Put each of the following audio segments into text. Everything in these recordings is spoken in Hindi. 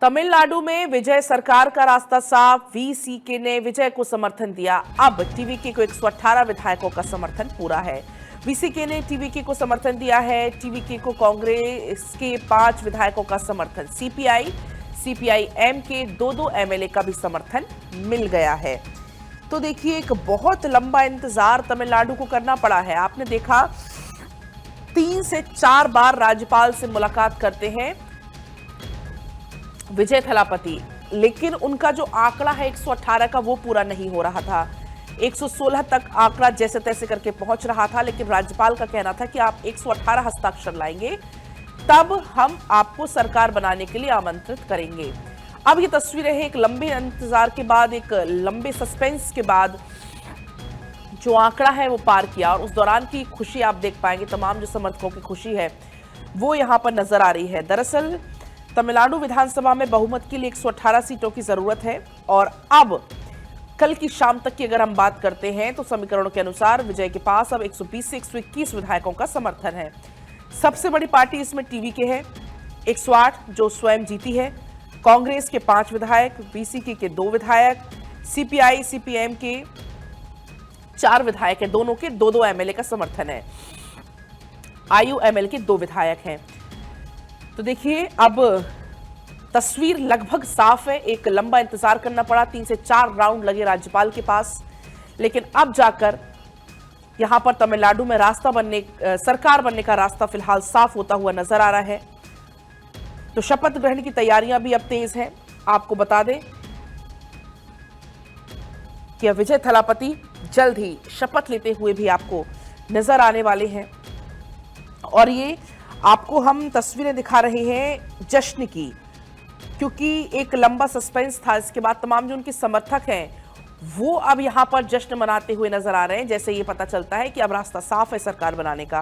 तमिलनाडु में विजय सरकार का रास्ता साफ। वीसीके ने विजय को समर्थन दिया। अब टीवीके को 118 विधायकों का समर्थन पूरा है। वीसीके ने टीवीके को समर्थन दिया है। टीवीके को कांग्रेस के 5 विधायकों का समर्थन, सीपीआईएम के 2 एमएलए का भी समर्थन मिल गया है। तो देखिए, एक बहुत लंबा इंतजार तमिलनाडु को करना पड़ा है। आपने देखा 3 से 4 बार राज्यपाल से मुलाकात करते हैं विजय थलापति, लेकिन उनका जो आंकड़ा है 118 का वो पूरा नहीं हो रहा था। 116 तक आंकड़ा जैसे तैसे करके पहुंच रहा था, लेकिन राज्यपाल का कहना था कि आप 118 हस्ताक्षर लाएंगे तब हम आपको सरकार बनाने के लिए आमंत्रित करेंगे। अब ये तस्वीरें हैं एक लंबे इंतजार के बाद, एक लंबे सस्पेंस के बाद जो आंकड़ा है वो पार किया, और उस दौरान की खुशी आप देख पाएंगे। तमाम जो समर्थकों की खुशी है वो यहां पर नजर आ रही है। दरअसल तमिलनाडु विधानसभा में बहुमत के लिए 118 सीटों की जरूरत है, और अब कल की शाम तक की अगर हम बात करते हैं तो समीकरणों के अनुसार विजय के पास अब 120 से 121 विधायकों का समर्थन है। सबसे बड़ी पार्टी इसमें टीवीके है, 108 जो स्वयं जीती है। कांग्रेस के 5 विधायक, वीसीके के 2 विधायक, सीपीआई सीपीएम के 4 विधायक है, दोनों के 2 एमएलए का समर्थन है। आईयूएमएल के 2 विधायक हैं। तो देखिए, अब तस्वीर लगभग साफ है। एक लंबा इंतजार करना पड़ा, 3 से 4 राउंड लगे राज्यपाल के पास, लेकिन अब जाकर यहां पर तमिलनाडु में सरकार बनने का रास्ता फिलहाल साफ होता हुआ नजर आ रहा है। तो शपथ ग्रहण की तैयारियां भी अब तेज हैं। आपको बता दें कि विजय थलापति जल्द ही शपथ लेते हुए भी आपको नजर आने वाले हैं, और ये आपको हम तस्वीरें दिखा रहे हैं जश्न की, क्योंकि एक लंबा सस्पेंस था। इसके बाद तमाम जो उनके समर्थक हैं वो अब यहां पर जश्न मनाते हुए नजर आ रहे हैं, जैसे ये पता चलता है कि अब रास्ता साफ है सरकार बनाने का।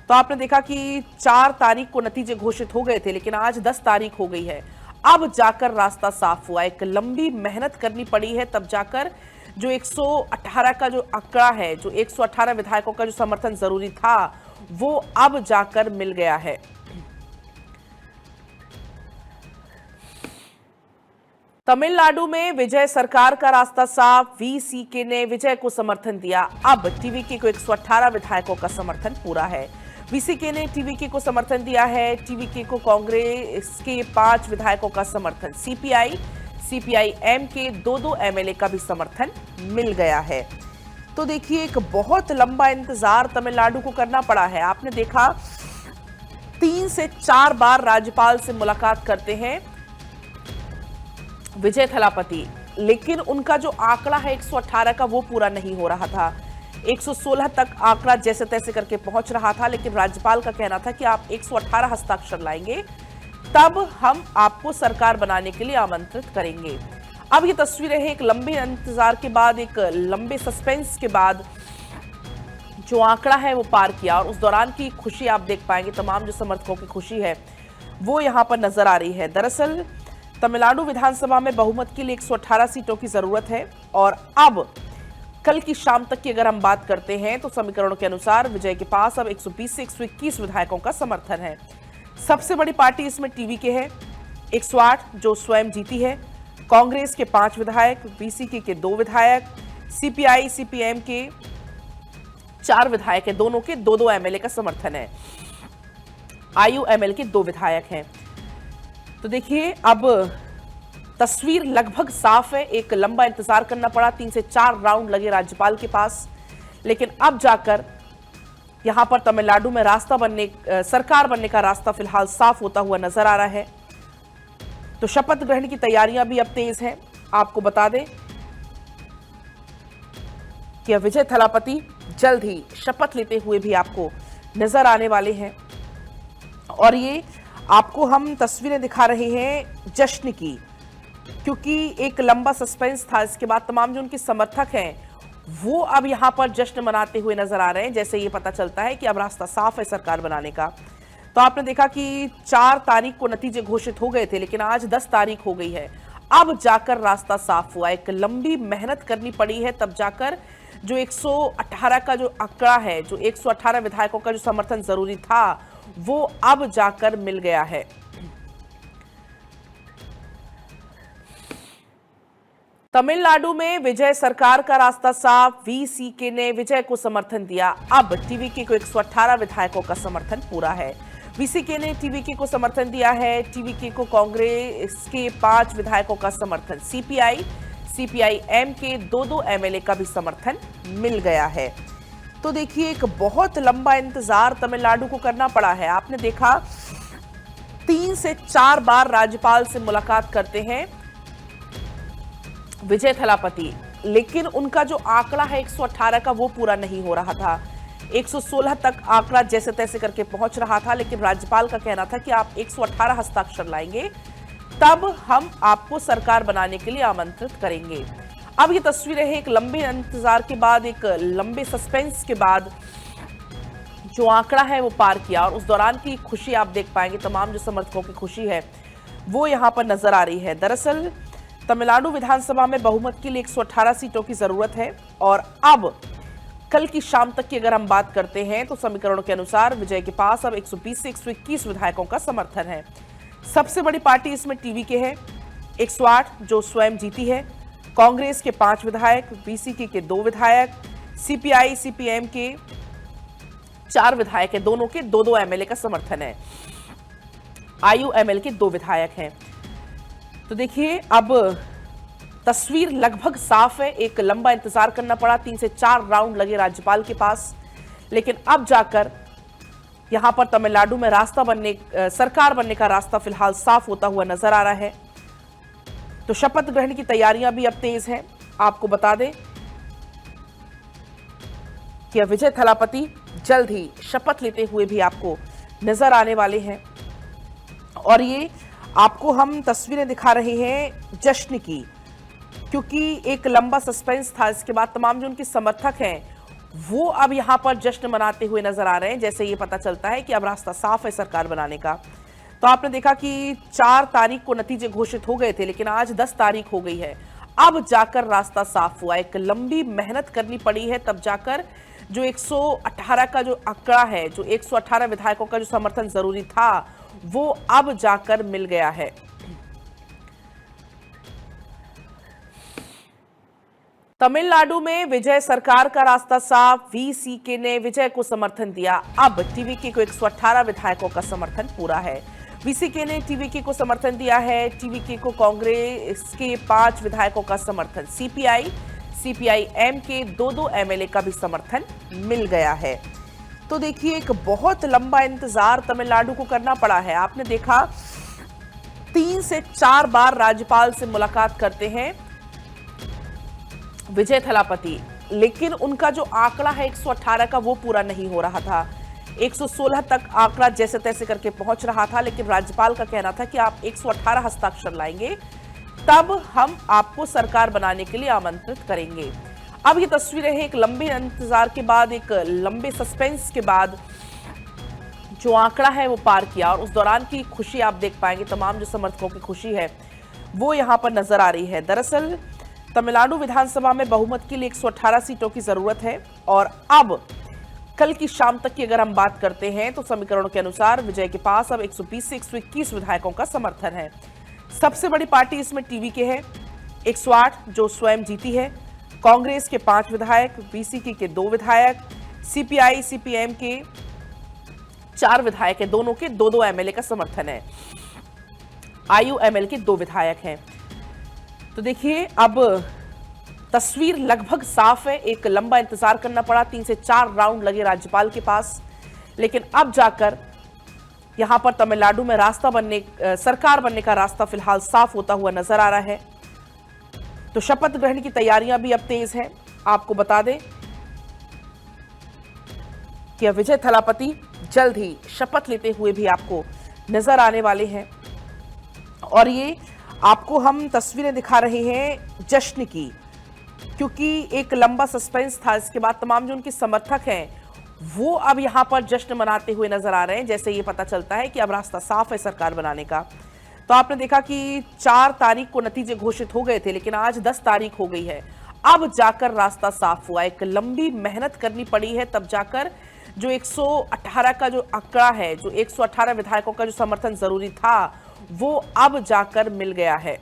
तो आपने देखा कि 4 तारीख को नतीजे घोषित हो गए थे, लेकिन आज 10 तारीख हो गई है। अब जाकर रास्ता साफ हुआ। एक लंबी मेहनत करनी पड़ी है, तब जाकर जो 118 का जो आंकड़ा है, जो 118 विधायकों का जो समर्थन जरूरी था, वो अब जाकर मिल गया है। तमिलनाडु में विजय सरकार का रास्ता साफ। वीसीके ने विजय को समर्थन दिया। अब टीवीके को 118 विधायकों का समर्थन पूरा है। वीसीके ने टीवीके को समर्थन दिया है। टीवीके को कांग्रेस के 5 विधायकों का समर्थन, सीपीआईएम के 2 एमएलए का भी समर्थन मिल गया है। तो देखिए, एक बहुत लंबा इंतजार तमिलनाडु को करना पड़ा है। आपने देखा 3 से 4 बार राज्यपाल से मुलाकात करते हैं विजय थलापति, लेकिन उनका जो आंकड़ा है 118 का वो पूरा नहीं हो रहा था। 116 तक आंकड़ा जैसे तैसे करके पहुंच रहा था, लेकिन राज्यपाल का कहना था कि आप 118 हस्ताक्षर लाएंगे तब हम आपको सरकार बनाने के लिए आमंत्रित करेंगे। अब ये तस्वीरें हैं एक लंबे इंतजार के बाद, एक लंबे सस्पेंस के बाद जो आंकड़ा है वो पार किया, और उस दौरान की खुशी आप देख पाएंगे। तमाम जो समर्थकों की खुशी है वो यहां पर नजर आ रही है। दरअसल तमिलनाडु विधानसभा में बहुमत के लिए 118 सीटों की जरूरत है, और अब कल की शाम तक की अगर हम बात करते हैं तो समीकरणों के अनुसार विजय के पास अब 120 से 121 विधायकों का समर्थन है। सबसे बड़ी पार्टी इसमें टीवीके है, 108 जो स्वयं जीती है। कांग्रेस के 5 विधायक, वीसीके के 2 विधायक, सीपीआई सीपीएम के 4 विधायक है, दोनों के 2 एमएलए का समर्थन है। आईयूएमएल के 2 विधायक हैं। तो देखिए, अब तस्वीर लगभग साफ है। एक लंबा इंतजार करना पड़ा, 3 से 4 राउंड लगे राज्यपाल के पास, लेकिन अब जाकर यहां पर तमिलनाडु में सरकार बनने का रास्ता फिलहाल साफ होता हुआ नजर आ रहा है। तो शपथ ग्रहण की तैयारियां भी अब तेज हैं। आपको बता दें कि विजय थलापति जल्द ही शपथ लेते हुए भी आपको नजर आने वाले हैं, और ये आपको हम तस्वीरें दिखा रहे हैं जश्न की, क्योंकि एक लंबा सस्पेंस था। इसके बाद तमाम जो उनके समर्थक हैं वो अब यहां पर जश्न मनाते हुए नजर आ रहे हैं, जैसे ये पता चलता है कि अब रास्ता साफ है सरकार बनाने का। तो आपने देखा कि 4 तारीख को नतीजे घोषित हो गए थे, लेकिन आज 10 तारीख हो गई है। अब जाकर रास्ता साफ हुआ। एक लंबी मेहनत करनी पड़ी है, तब जाकर जो 118 का जो आंकड़ा है, जो 118 विधायकों का जो समर्थन जरूरी था, वो अब जाकर मिल गया है। तमिलनाडु में विजय सरकार का रास्ता साफ, वीसीके ने विजय को समर्थन दिया। अब टीवीके को 118 विधायकों का समर्थन पूरा है। वीसीके ने टीवीके को समर्थन दिया है। टीवीके को कांग्रेस के 5 विधायकों का समर्थन, सीपीआई-एम के 2 एमएलए का भी समर्थन मिल गया है। तो देखिए, एक बहुत लंबा इंतजार तमिलनाडु को करना पड़ा है। आपने देखा 3 से 4 बार राज्यपाल से मुलाकात करते हैं विजय थलापति, लेकिन उनका जो आंकड़ा है 118 का वो पूरा नहीं हो रहा था। 116 तक आंकड़ा जैसे तैसे करके पहुंच रहा था, लेकिन राज्यपाल का कहना था कि आप 118 हस्ताक्षर लाएंगे तब हम आपको सरकार बनाने के लिए आमंत्रित करेंगे। अब ये तस्वीरें हैं एक लंबे इंतजार के बाद, एक लंबे सस्पेंस के बाद जो आंकड़ा है वो पार किया, और उस दौरान की खुशी आप देख पाएंगे। तमाम जो समर्थकों की खुशी है वो यहां पर नजर आ रही है। दरअसल तमिलनाडु विधानसभा में बहुमत के लिए 118 सीटों की जरूरत है, और अब कल की शाम तक की अगर हम बात करते हैं तो समीकरणों के अनुसार विजय के पास अब 120 से 121 विधायकों का समर्थन है। सबसे बड़ी पार्टी इसमें टीवीके है, 108 जो स्वयं जीती है, कांग्रेस के 5 विधायक, वीसीके के 2 विधायक, सीपीआई-सीपीएम के 4 विधायक है, दोनों के 2 एमएलए का समर्थन है, आईयूएमएल के 2 विधायक हैं। तो देखिए, अब तस्वीर लगभग साफ है। एक लंबा इंतजार करना पड़ा, 3 से 4 राउंड लगे राज्यपाल के पास, लेकिन अब जाकर यहां पर तमिलनाडु में सरकार बनने का रास्ता फिलहाल साफ होता हुआ नजर आ रहा है। तो शपथ ग्रहण की तैयारियां भी अब तेज हैं। आपको बता दें कि विजय थलापति जल्द ही शपथ लेते हुए भी आपको नजर आने वाले हैं, और ये आपको हम तस्वीरें दिखा रहे हैं जश्न की, क्योंकि एक लंबा सस्पेंस था। इसके बाद तमाम जो उनके समर्थक हैं वो अब यहां पर जश्न मनाते हुए नजर आ रहे हैं, जैसे ये पता चलता है कि अब रास्ता साफ है सरकार बनाने का। तो आपने देखा कि 4 तारीख को नतीजे घोषित हो गए थे, लेकिन आज 10 तारीख हो गई है। अब जाकर रास्ता साफ हुआ। एक लंबी मेहनत करनी पड़ी है, तब जाकर जो 118 का जो आंकड़ा है, जो 118 विधायकों का जो समर्थन जरूरी था, वो अब जाकर मिल गया है। तमिलनाडु में विजय सरकार का रास्ता साफ, वीसीके ने विजय को समर्थन दिया। अब टीवीके को 118 विधायकों का समर्थन पूरा है। वीसीके ने टीवीके को समर्थन दिया है। टीवीके को कांग्रेस के 5 विधायकों का समर्थन, सीपीआई-एम के 2 एमएलए का भी समर्थन मिल गया है। तो देखिए, एक बहुत लंबा इंतजार तमिलनाडु को करना पड़ा है। आपने देखा 3 से 4 बार राज्यपाल से मुलाकात करते हैं विजय थलापति, लेकिन उनका जो आंकड़ा है 118 का वो पूरा नहीं हो रहा था। 116 तक आंकड़ा जैसे तैसे करके पहुंच रहा था, लेकिन राज्यपाल का कहना था कि आप 118 हस्ताक्षर लाएंगे तब हम आपको सरकार बनाने के लिए आमंत्रित करेंगे। अब ये तस्वीरें हैं एक लंबे इंतजार के बाद, एक लंबे सस्पेंस के बाद जो आंकड़ा है वो पार किया, और उस दौरान की खुशी आप देख पाएंगे। तमाम जो समर्थकों की खुशी है वो यहां पर नजर आ रही है। दरअसल तमिलनाडु विधानसभा में बहुमत के लिए 118 सीटों की जरूरत है, और अब कल की शाम तक की अगर हम बात करते हैं तो समीकरणों के अनुसार विजय के पास अब 120 से 121 विधायकों का समर्थन है। सबसे बड़ी पार्टी इसमें टीवीके है, 108 जो स्वयं जीती है, कांग्रेस के 5 विधायक, वीसीके के 2 विधायक, सीपीआई-सीपीएम के 4 विधायक है, दोनों के 2 एमएलए का समर्थन है, आईयूएमएल के 2 विधायक हैं। तो देखिए, अब तस्वीर लगभग साफ है। एक लंबा इंतजार करना पड़ा, 3 से 4 राउंड लगे राज्यपाल के पास, लेकिन अब जाकर यहां पर तमिलनाडु में सरकार बनने का रास्ता फिलहाल साफ होता हुआ नजर आ रहा है। तो शपथ ग्रहण की तैयारियां भी अब तेज हैं। आपको बता दें कि विजय थलापति जल्द ही शपथ लेते हुए भी आपको नजर आने वाले हैं, और ये आपको हम तस्वीरें दिखा रहे हैं जश्न की, क्योंकि एक लंबा सस्पेंस था। इसके बाद तमाम जो उनके समर्थक हैं वो अब यहां पर जश्न मनाते हुए नजर आ रहे हैं, जैसे ये पता चलता है कि अब रास्ता साफ है सरकार बनाने का। तो आपने देखा कि 4 तारीख को नतीजे घोषित हो गए थे, लेकिन आज 10 तारीख हो गई है। अब जाकर रास्ता साफ हुआ। एक लंबी मेहनत करनी पड़ी है, तब जाकर जो 118 का जो आंकड़ा है, जो 118 विधायकों का जो समर्थन जरूरी था, वो अब जाकर मिल गया है।